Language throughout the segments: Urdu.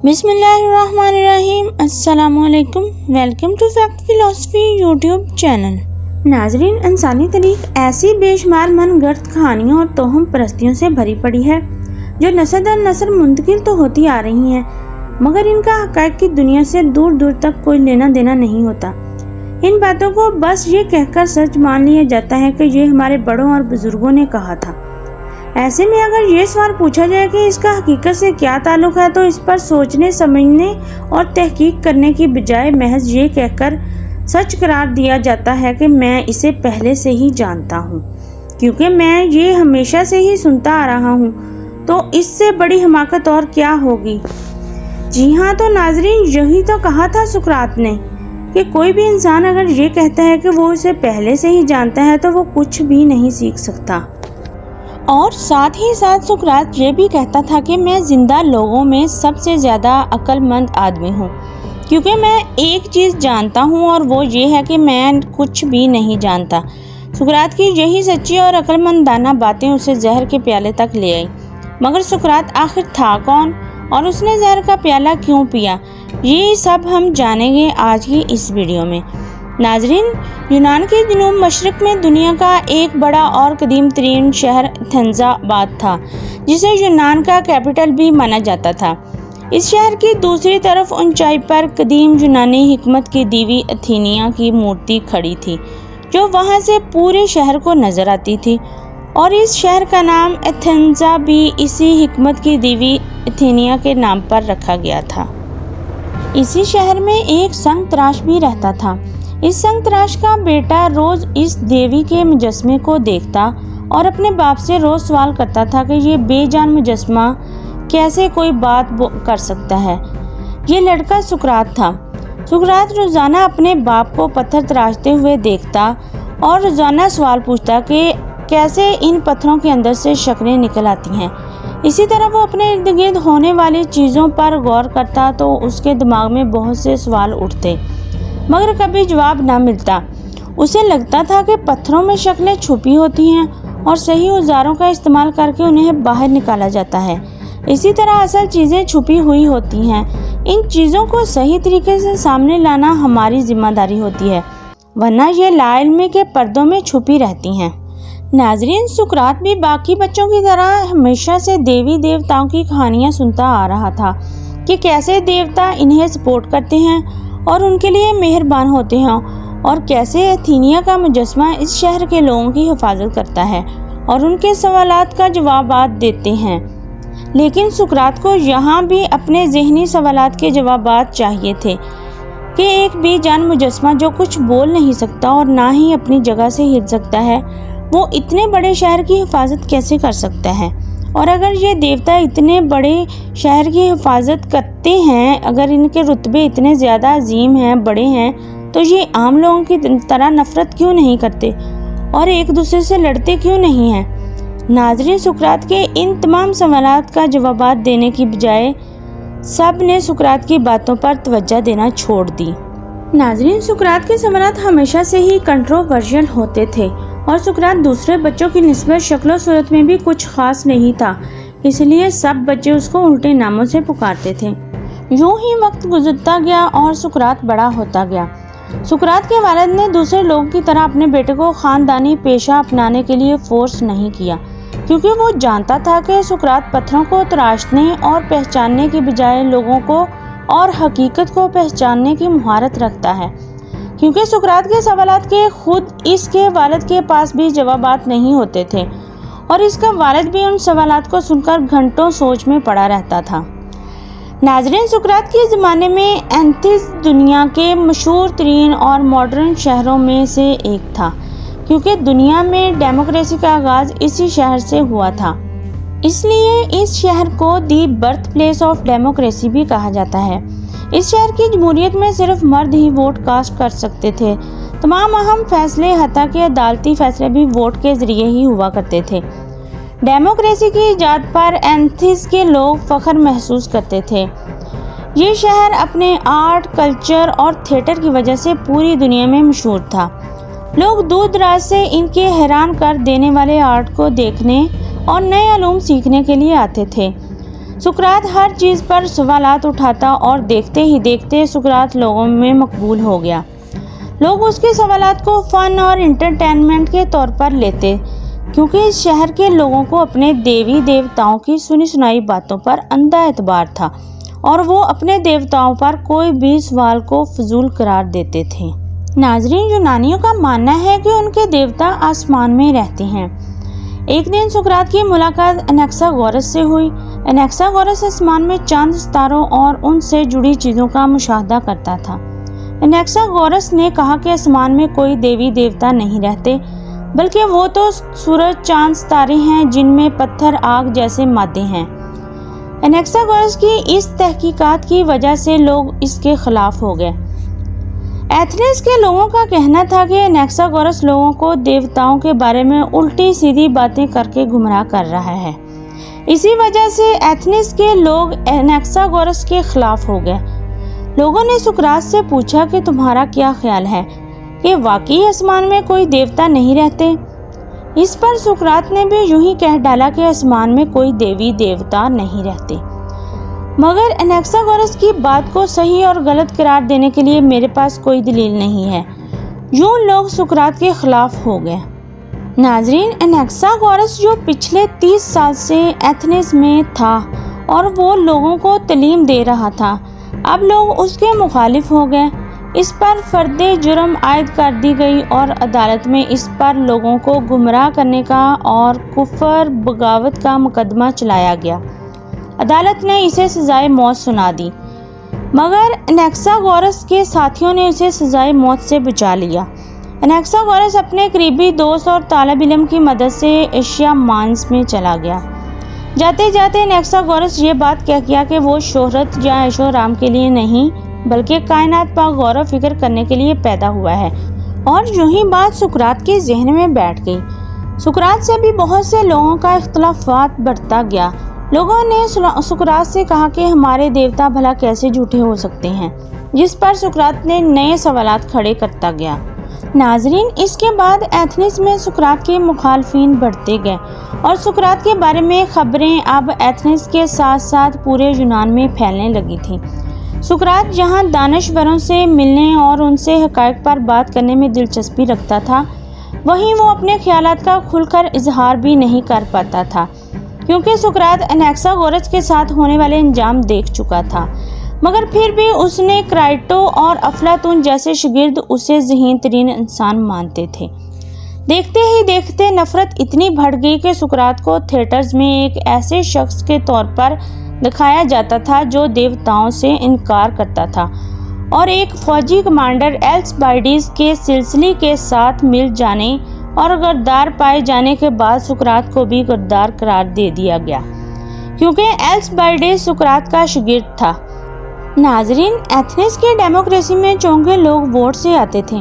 بسم اللہ الرحمن الرحیم۔ السلام علیکم، welcome to Fact Philosophy YouTube channel. ناظرین، انسانی تاریخ ایسی بے شمار من گھڑت کہانیوں اور توہم پرستیوں سے بھری پڑی ہے جو نسل در نسل منتقل تو ہوتی آ رہی ہیں، مگر ان کا حقائق کی دنیا سے دور دور تک کوئی لینا دینا نہیں ہوتا۔ ان باتوں کو بس یہ کہہ کر سچ مان لیا جاتا ہے کہ یہ ہمارے بڑوں اور بزرگوں نے کہا تھا۔ ایسے میں اگر یہ سوال پوچھا جائے کہ اس کا حقیقت سے کیا تعلق ہے، تو اس پر سوچنے سمجھنے اور تحقیق کرنے کی بجائے محض یہ کہہ کر سچ قرار دیا جاتا ہے کہ میں اسے پہلے سے ہی جانتا ہوں، کیونکہ میں یہ ہمیشہ سے ہی سنتا آ رہا ہوں۔ تو اس سے بڑی حماقت اور کیا ہوگی؟ جی ہاں، تو ناظرین، یہی تو کہا تھا سقراط نے کہ کوئی بھی انسان اگر یہ کہتا ہے کہ وہ اسے پہلے سے ہی جانتا ہے تو وہ کچھ بھی نہیں سیکھ سکتا۔ اور ساتھ ہی ساتھ سقراط یہ بھی کہتا تھا کہ میں زندہ لوگوں میں سب سے زیادہ عقل مند آدمی ہوں، کیونکہ میں ایک چیز جانتا ہوں اور وہ یہ ہے کہ میں کچھ بھی نہیں جانتا۔ سقراط کی یہی سچی اور عقل مندانہ باتیں اسے زہر کے پیالے تک لے آئی۔ مگر سقراط آخر تھا کون اور اس نے زہر کا پیالہ کیوں پیا، یہ سب ہم جانیں گے آج کی اس ویڈیو میں۔ ناظرین، یونان کے جنوب مشرق میں دنیا کا ایک بڑا اور قدیم ترین شہر ایتھنز آباد تھا، جسے یونان کا کیپٹل بھی مانا جاتا تھا۔ اس شہر کی دوسری طرف اونچائی پر قدیم یونانی حکمت کی دیوی اتھینیا کی مورتی کھڑی تھی، جو وہاں سے پورے شہر کو نظر آتی تھی، اور اس شہر کا نام ایتھنز بھی اسی حکمت کی دیوی اتھینیا کے نام پر رکھا گیا تھا۔ اسی شہر میں ایک سنگ تراش بھی رہتا تھا۔ اس سنگ تراش کا بیٹا روز اس دیوی کے مجسمے کو دیکھتا اور اپنے باپ سے روز سوال کرتا تھا کہ یہ بے جان مجسمہ کیسے کوئی بات کر سکتا ہے۔ یہ لڑکا سقراط تھا۔ سقراط روزانہ اپنے باپ کو پتھر تراشتے ہوئے دیکھتا اور روزانہ سوال پوچھتا کہ کیسے ان پتھروں کے اندر سے شکلیں نکل آتی ہیں۔ اسی طرح وہ اپنے ارد گرد ہونے والی چیزوں پر غور کرتا تو اس کے دماغ میں بہت سے سوال اٹھتے، مگر کبھی جواب نہ ملتا۔ اسے لگتا تھا کہ پتھروں میں شکلیں چھپی ہوتی ہیں اور صحیح اوزاروں کا استعمال کر کے انہیں باہر نکالا جاتا ہے۔ اسی طرح اصل چیزیں چھپی ہوئی ہوتی ہیں۔ ان چیزوں کو صحیح طریقے سے سامنے لانا ہماری ذمہ داری ہوتی ہے، ورنہ یہ لا علمی کے پردوں میں چھپی رہتی ہیں۔ ناظرین، سقراط بھی باقی بچوں کی طرح ہمیشہ سے دیوی دیوتاؤں کی کہانیاں سنتا آ رہا تھا کہ کیسے دیوتا انہیں سپورٹ کرتے ہیں اور ان کے لیے مہربان ہوتے ہیں، اور کیسے ایتھینیا کا مجسمہ اس شہر کے لوگوں کی حفاظت کرتا ہے اور ان کے سوالات کا جوابات دیتے ہیں۔ لیکن سقراط کو یہاں بھی اپنے ذہنی سوالات کے جوابات چاہیے تھے کہ ایک بے جان مجسمہ جو کچھ بول نہیں سکتا اور نہ ہی اپنی جگہ سے ہل سکتا ہے، وہ اتنے بڑے شہر کی حفاظت کیسے کر سکتا ہے؟ اور اگر یہ دیوتا اتنے بڑے شہر کی حفاظت کرتے ہیں، اگر ان کے رتبے اتنے زیادہ عظیم ہیں، بڑے ہیں، تو یہ عام لوگوں کی طرح نفرت کیوں نہیں کرتے اور ایک دوسرے سے لڑتے کیوں نہیں ہیں؟ ناظرین، سقراط کے ان تمام سوالات کا جوابات دینے کی بجائے سب نے سقراط کی باتوں پر توجہ دینا چھوڑ دی۔ ناظرین، سقراط کے سوالات ہمیشہ سے ہی کنٹروورشل ہوتے تھے، اور سقراط دوسرے بچوں کی نسبت شکل و صورت میں بھی کچھ خاص نہیں تھا، اس لیے سب بچے اس کو الٹے ناموں سے پکارتے تھے۔ یوں ہی وقت گزرتا گیا اور سقراط بڑا ہوتا گیا۔ سقراط کے والد نے دوسرے لوگوں کی طرح اپنے بیٹے کو خاندانی پیشہ اپنانے کے لیے فورس نہیں کیا، کیونکہ وہ جانتا تھا کہ سقراط پتھروں کو تراشنے اور پہچاننے کی بجائے لوگوں کو اور حقیقت کو پہچاننے کی مہارت رکھتا ہے۔ کیونکہ سقراط کے سوالات کے خود اس کے والد کے پاس بھی جوابات نہیں ہوتے تھے، اور اس کا والد بھی ان سوالات کو سن کر گھنٹوں سوچ میں پڑا رہتا تھا۔ ناظرین، سقراط کے زمانے میں ایتھنز دنیا کے مشہور ترین اور ماڈرن شہروں میں سے ایک تھا، کیونکہ دنیا میں ڈیموکریسی کا آغاز اسی شہر سے ہوا تھا۔ اس لیے اس شہر کو the birth place of democracy بھی کہا جاتا ہے۔ اس شہر کی جمہوریت میں صرف مرد ہی ووٹ کاسٹ کر سکتے تھے۔ تمام اہم فیصلے، حتیٰ کہ عدالتی فیصلے بھی ووٹ کے ذریعے ہی ہوا کرتے تھے۔ ڈیموکریسی کی ایجاد پر ایتھنز کے لوگ فخر محسوس کرتے تھے۔ یہ شہر اپنے آرٹ، کلچر اور تھیٹر کی وجہ سے پوری دنیا میں مشہور تھا۔ لوگ دور دراز سے ان کے حیران کر دینے والے آرٹ کو دیکھنے اور نئے علوم سیکھنے کے لیے آتے تھے۔ سقراط ہر چیز پر سوالات اٹھاتا اور دیکھتے ہی دیکھتے سقراط لوگوں میں مقبول ہو گیا۔ لوگ اس کے سوالات کو فن اور انٹرٹینمنٹ کے طور پر لیتے، کیونکہ اس شہر کے لوگوں کو اپنے دیوی دیوتاؤں کی سنی سنائی باتوں پر اندھا اعتبار تھا اور وہ اپنے دیوتاؤں پر کوئی بھی سوال کو فضول قرار دیتے تھے۔ ناظرین، یونانیوں کا ماننا ہے کہ ان کے دیوتا آسمان میں رہتے ہیں۔ ایک دن سقراط کی ملاقات انیکساگورس سے ہوئی۔ انیکساگورس آسمان میں چاند، ستاروں اور ان سے جڑی چیزوں کا مشاہدہ کرتا تھا۔ انیکساگورس نے کہا کہ آسمان میں کوئی دیوی دیوتا نہیں رہتے، بلکہ وہ تو سورج، چاند، ستارے ہیں جن میں پتھر، آگ جیسے مادے ہیں۔ انیکساگورس کی اس تحقیقات کی وجہ سے لوگ اس کے خلاف ہو گئے۔ ایتھنز کے لوگوں کا کہنا تھا کہ انیکساگورس لوگوں کو دیوتاؤں کے بارے میں الٹی سیدھی باتیں کر کے گمراہ کر رہا ہے۔ اسی وجہ سے ایتھنز کے لوگ انیکساگورس کے خلاف ہو گئے۔ لوگوں نے سقراط سے پوچھا کہ تمہارا کیا خیال ہے کہ واقعی آسمان میں کوئی دیوتا نہیں رہتے؟ اس پر سقراط نے بھی یوں ہی کہہ ڈالا کہ آسمان میں کوئی دیوی دیوتا نہیں رہتے، مگر انیکساگورس کی بات کو صحیح اور غلط قرار دینے کے لیے میرے پاس کوئی دلیل نہیں ہے۔ یوں لوگ سقراط کے خلاف ہو گئے۔ ناظرین، انیکساگورس جو پچھلے 30 سال سے ایتھنز میں تھا اور وہ لوگوں کو تعلیم دے رہا تھا، اب لوگ اس کے مخالف ہو گئے۔ اس پر فرد جرم عائد کر دی گئی اور عدالت میں اس پر لوگوں کو گمراہ کرنے کا اور کفر بغاوت کا مقدمہ چلایا گیا۔ عدالت نے اسے سزائے موت سنا دی، مگر انیکساگورس کے ساتھیوں نے اسے سزائے موت سے بچا لیا۔ انیکساگورس اپنے قریبی دوست اور طالب علم کی مدد سے ایشیا مائنز میں چلا گیا۔ جاتے جاتے انیکساگورس یہ بات کہہ گیا کہ وہ شہرت یا عیش و آرام کے لیے نہیں بلکہ کائنات پر غور و فکر کرنے کے لیے پیدا ہوا ہے، اور یوں ہی بات سقراط کے ذہن میں بیٹھ گئی۔ سقراط سے بھی بہت سے لوگوں کا اختلافات بڑھتا گیا۔ لوگوں نے سقراط سے کہا کہ ہمارے دیوتا بھلا کیسے جھوٹے ہو سکتے ہیں، جس پر سقراط نے نئے سوالات کھڑے کرتا گیا۔ ناظرین، اس کے بعد ایتھنز میں سقراط کے مخالفین بڑھتے گئے اور سقراط کے بارے میں خبریں اب ایتھنز کے ساتھ ساتھ پورے یونان میں پھیلنے لگی تھیں۔ سقراط جہاں دانشوروں سے ملنے اور ان سے حقائق پر بات کرنے میں دلچسپی رکھتا تھا، وہیں وہ اپنے خیالات کا کھل کر اظہار بھی نہیں کر پاتا تھا، کیونکہ سقراط انیکساگورس کے ساتھ ہونے والے انجام دیکھ چکا تھا۔ مگر پھر بھی اس نے کرائٹو اور افلاطون جیسے شاگرد اسے ذہین ترین انسان مانتے تھے۔ دیکھتے ہی دیکھتے نفرت اتنی بڑھ گئی کہ سقراط کو تھیٹرز میں ایک ایسے شخص کے طور پر دکھایا جاتا تھا جو دیوتاؤں سے انکار کرتا تھا، اور ایک فوجی کمانڈر ایلسبائڈس کے سلسلے کے ساتھ مل جانے اور غدار پائے جانے کے بعد سقراط کو بھی غدار قرار دے دیا گیا، کیونکہ ایلسبائڈس سقراط کا شاگرد تھا۔ ناظرین، ایتھنز کی ڈیموکریسی میں چونکہ لوگ ووٹ سے آتے تھے،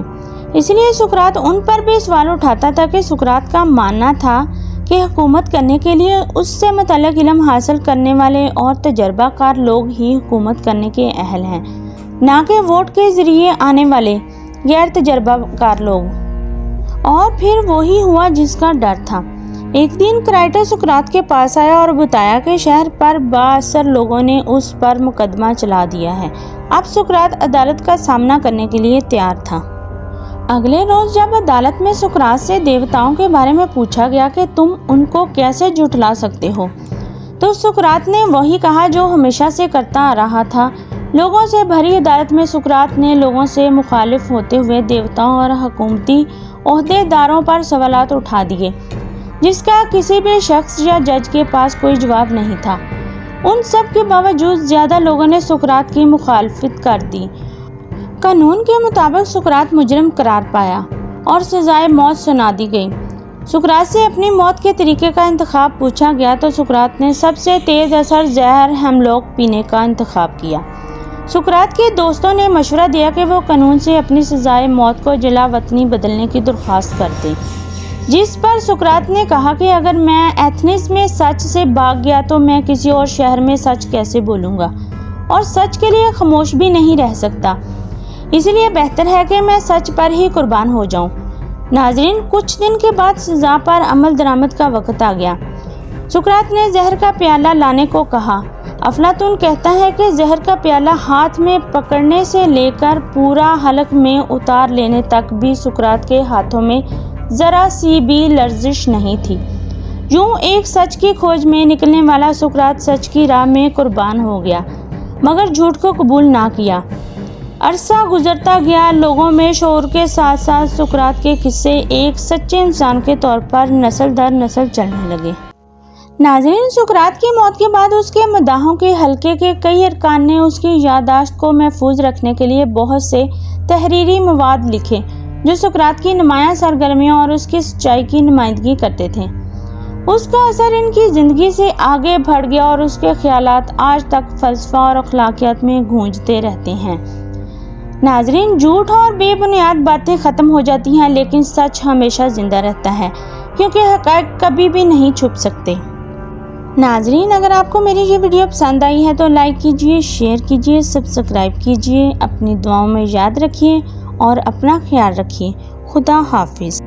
اس لیے سقراط ان پر بھی سوال اٹھاتا تھا کہ سقراط کا ماننا تھا کہ حکومت کرنے کے لیے اس سے متعلق علم حاصل کرنے والے اور تجربہ کار لوگ ہی حکومت کرنے کے اہل ہیں، نہ کہ ووٹ کے ذریعے آنے والے غیر تجربہ کار لوگ۔ اور پھر وہی ہوا جس کا ڈر تھا۔ ایک دن کرائٹو سقراط کے پاس آیا اور بتایا کہ شہر پر بااثر لوگوں نے اس پر مقدمہ چلا دیا ہے۔ اب سقراط عدالت کا سامنا کرنے کے لیے تیار تھا۔ اگلے روز جب عدالت میں سقراط سے دیوتاؤں کے بارے میں پوچھا گیا کہ تم ان کو کیسے جھٹلا سکتے ہو، تو سقراط نے وہی کہا جو ہمیشہ سے کرتا آ رہا تھا۔ لوگوں سے بھری عدالت میں سقراط نے لوگوں سے مخالف ہوتے ہوئے دیوتاؤں اور حکومتی عہدے داروں پر سوالات اٹھا دیے، جس کا کسی بھی شخص یا جج کے پاس کوئی جواب نہیں تھا۔ ان سب کے باوجود زیادہ لوگوں نے سقراط کی مخالفت کر دی۔ قانون کے مطابق سقراط مجرم قرار پایا اور سزائے موت سنا دی گئی۔ سقراط سے اپنی موت کے طریقے کا انتخاب پوچھا گیا تو سقراط نے سب سے تیز اثر زہر ہیملوک پینے کا انتخاب کیا۔ سقراط کے دوستوں نے مشورہ دیا کہ وہ قانون سے اپنی سزائے موت کو جلا وطنی بدلنے کی درخواست کر دیں، جس پر سقراط نے کہا کہ اگر میں ایتھنز میں سچ سے بھاگ گیا تو میں کسی اور شہر میں سچ کیسے بولوں گا، اور سچ کے لیے خاموش بھی نہیں رہ سکتا، اس لیے بہتر ہے کہ میں سچ پر ہی قربان ہو جاؤں۔ ناظرین، کچھ دن کے بعد سزا پر عمل درآمد کا وقت آ گیا۔ سقراط نے زہر کا پیالہ لانے کو کہا۔ افلاطون کہتا ہے کہ زہر کا پیالہ ہاتھ میں پکڑنے سے لے کر پورا حلق میں اتار لینے تک بھی سقراط کے ہاتھوں میں ذرا سی بھی لرزش نہیں تھی۔ یوں ایک سچ کی کھوج میں نکلنے والا سقراط سچ کی راہ میں قربان ہو گیا، مگر جھوٹ کو قبول نہ کیا۔ عرصہ گزرتا گیا، لوگوں میں شعور کے ساتھ ساتھ سقراط کے قصے ایک سچے انسان کے طور پر نسل در نسل چلنے لگے۔ ناظرین، سقراط کی موت کے بعد اس کے مداحوں کے حلقے کے کئی ارکان نے اس کی یادداشت کو محفوظ رکھنے کے لیے بہت سے تحریری مواد لکھے جو سقراط کی نمایاں سرگرمیوں اور اس کی سچائی کی نمائندگی کرتے تھے۔ اس کا اثر ان کی زندگی سے آگے بڑھ گیا اور اس کے خیالات آج تک فلسفہ اور اخلاقیات میں گونجتے رہتے ہیں۔ ناظرین، جھوٹ اور بے بنیاد باتیں ختم ہو جاتی ہیں، لیکن سچ ہمیشہ زندہ رہتا ہے، کیونکہ حقائق کبھی بھی نہیں چھپ سکتے۔ ناظرین، اگر آپ کو میری یہ ویڈیو پسند آئی ہے تو لائک کیجئے، شیئر کیجئے، سبسکرائب کیجئے، اپنی دعاؤں میں یاد رکھیے اور اپنا خیال رکھیے۔ خدا حافظ۔